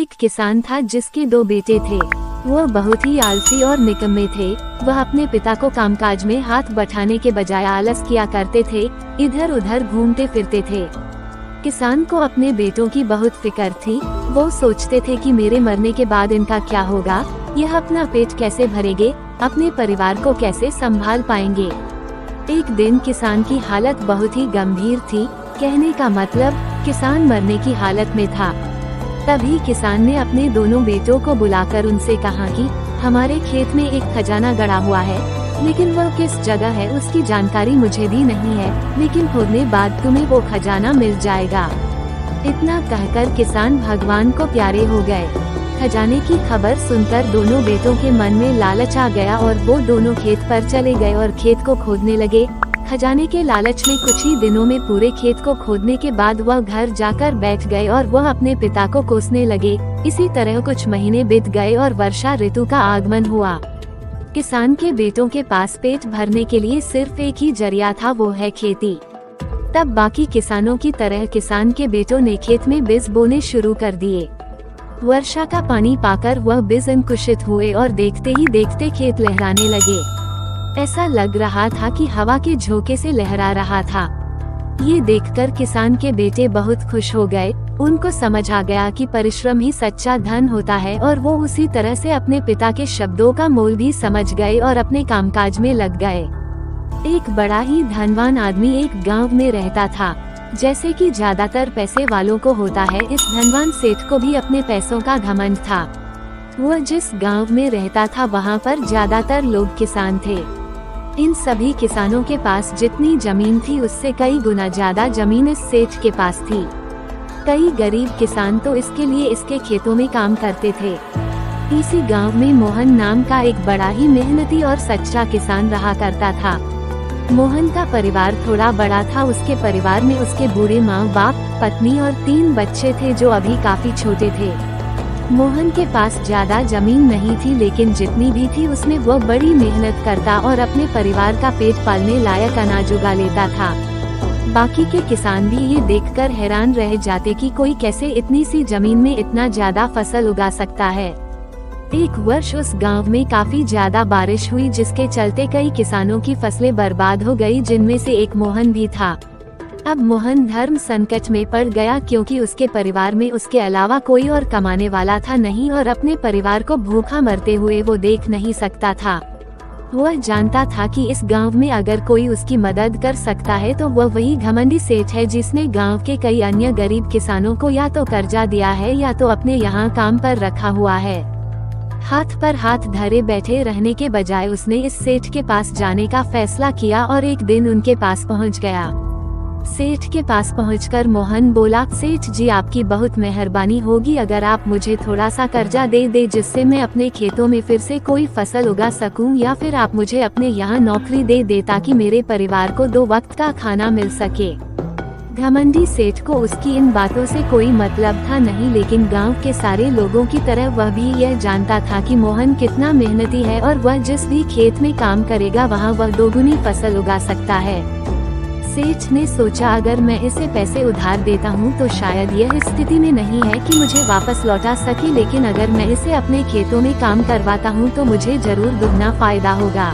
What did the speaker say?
एक किसान था जिसके 2 बेटे थे। वह बहुत ही आलसी और निकम्मे थे। वह अपने पिता को कामकाज में हाथ बटाने के बजाय आलस किया करते थे, इधर उधर घूमते फिरते थे। किसान को अपने बेटों की बहुत फिक्र थी। वो सोचते थे कि मेरे मरने के बाद इनका क्या होगा, यह अपना पेट कैसे भरेंगे, अपने परिवार को कैसे संभाल पाएंगे। एक दिन किसान की हालत बहुत ही गंभीर थी, कहने का मतलब किसान मरने की हालत में था। तभी किसान ने अपने दोनों बेटों को बुलाकर उनसे कहा कि हमारे खेत में एक खजाना गड़ा हुआ है, लेकिन वह किस जगह है उसकी जानकारी मुझे भी नहीं है, लेकिन खोदने बाद तुम्हें वो खजाना मिल जाएगा। इतना कहकर किसान भगवान को प्यारे हो गए। खजाने की खबर सुनकर दोनों बेटों के मन में लालच आ गया और वो दोनों खेत पर चले गए और खेत को खोदने लगे। खजाने के लालच में कुछ ही दिनों में पूरे खेत को खोदने के बाद वह घर जाकर बैठ गए और वह अपने पिता को कोसने लगे। इसी तरह कुछ महीने बीत गए और वर्षा ऋतु का आगमन हुआ। किसान के बेटों के पास पेट भरने के लिए सिर्फ एक ही जरिया था, वो है खेती। तब बाकी किसानों की तरह किसान के बेटों ने खेत में बीज बोने शुरू कर दिए। वर्षा का पानी पाकर वह बीज अंकुरित हुए और देखते ही देखते खेत लहराने लगे। ऐसा लग रहा था कि हवा के झोंके से लहरा रहा था। ये देखकर किसान के बेटे बहुत खुश हो गए। उनको समझ आ गया कि परिश्रम ही सच्चा धन होता है और वो उसी तरह से अपने पिता के शब्दों का मोल भी समझ गए और अपने कामकाज में लग गए। एक बड़ा ही धनवान आदमी एक गांव में रहता था। जैसे कि ज्यादातर पैसे वालों को होता है, इस धनवान सेठ को भी अपने पैसों का घमंड था। वह जिस गांव में रहता था वहां पर ज्यादातर लोग किसान थे। इन सभी किसानों के पास जितनी जमीन थी उससे कई गुना ज्यादा जमीन इस सेठ के पास थी। कई गरीब किसान तो इसके लिए इसके खेतों में काम करते थे। इसी गांव में मोहन नाम का एक बड़ा ही मेहनती और सच्चा किसान रहा करता था। मोहन का परिवार थोड़ा बड़ा था। उसके परिवार में उसके बूढ़े माँ बाप, पत्नी और 3 बच्चे थे जो अभी काफी छोटे थे। मोहन के पास ज्यादा जमीन नहीं थी, लेकिन जितनी भी थी उसमें वो बड़ी मेहनत करता और अपने परिवार का पेट पालने लायक अनाज उगा लेता था। बाकी के किसान भी ये देखकर हैरान रह जाते कि कोई कैसे इतनी सी जमीन में इतना ज्यादा फसल उगा सकता है। एक वर्ष उस गांव में काफी ज्यादा बारिश हुई, जिसके चलते कई किसानों की फसलें बर्बाद हो गई, जिनमें से एक मोहन भी था। अब मोहन धर्म संकट में पड़ गया, क्योंकि उसके परिवार में उसके अलावा कोई और कमाने वाला था नहीं और अपने परिवार को भूखा मरते हुए वो देख नहीं सकता था। वह जानता था कि इस गांव में अगर कोई उसकी मदद कर सकता है तो वह वही घमंडी सेठ है जिसने गांव के कई अन्य गरीब किसानों को या तो कर्जा दिया है या तो अपने यहाँ काम पर रखा हुआ है। हाथ पर हाथ धरे बैठे रहने के बजाय उसने इस सेठ के पास जाने का फैसला किया और एक दिन उनके पास पहुँच गया। सेठ के पास पहुंचकर मोहन बोला, सेठ जी आपकी बहुत मेहरबानी होगी अगर आप मुझे थोड़ा सा कर्जा दे जिससे मैं अपने खेतों में फिर से कोई फसल उगा सकूं, या फिर आप मुझे अपने यहाँ नौकरी दे ताकि मेरे परिवार को 2 वक्त का खाना मिल सके। घमंडी सेठ को उसकी इन बातों से कोई मतलब था नहीं, लेकिन गांव के सारे लोगों की तरह वह भी यह जानता था कि मोहन कितना मेहनती है और वह जिस भी खेत में काम करेगा वहाँ वह 2 गुनी फसल उगा सकता है। सेठ ने सोचा अगर मैं इसे पैसे उधार देता हूँ तो शायद यह स्थिति में नहीं है कि मुझे वापस लौटा सके, लेकिन अगर मैं इसे अपने खेतों में काम करवाता हूँ तो मुझे जरूर दुगना फायदा होगा।